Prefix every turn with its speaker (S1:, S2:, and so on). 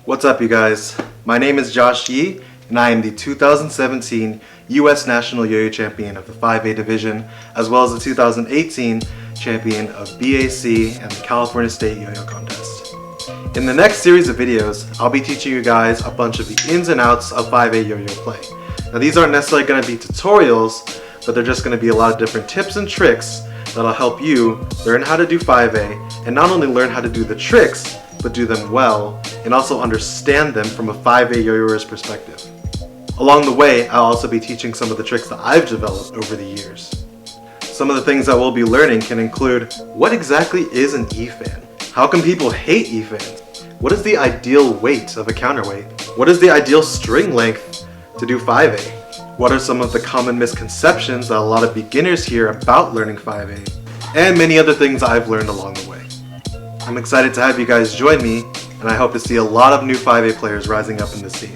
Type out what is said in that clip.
S1: What's up, you guys? My name is Josh Yee, and I am the 2017 U.S. National Yo-Yo Champion of the 5A Division, as well as the 2018 Champion of BAC and the California State Yo-Yo Contest. In the next series of videos, I'll be teaching you guys a bunch of the ins and outs of 5A yo-yo play. Now, these aren't necessarily going to be tutorials, but they're just going to be a lot of different tips and tricks that'll help you learn how to do 5A, and not only learn how to do the tricks, but do them well, and also understand them from a 5A yo-yoer's perspective. Along the way, I'll also be teaching some of the tricks that I've developed over the years. Some of the things that we'll be learning can include, what exactly is an E-fan? How come people hate E-fans? What is the ideal weight of a counterweight? What is the ideal string length to do 5A? What are some of the common misconceptions that a lot of beginners hear about learning 5A? And many other things I've learned along the way. I'm excited to have you guys join me, and I hope to see a lot of new 5A players rising up in the scene.